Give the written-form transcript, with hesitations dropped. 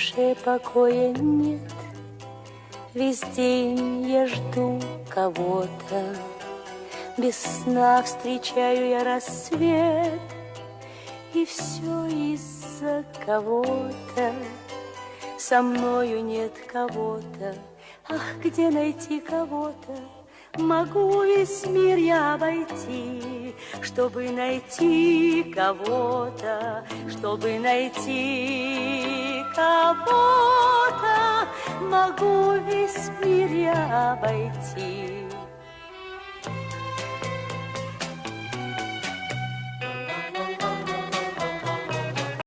душе покоя нет. Весь день я жду кого-то, без сна встречаю я рассвет. И все из-за кого-то, со мною нет кого-то. Ах, где найти кого-то? Могу весь мир я обойти, чтобы найти кого-то, чтобы найти кого-то. Могу весь мир я обойти,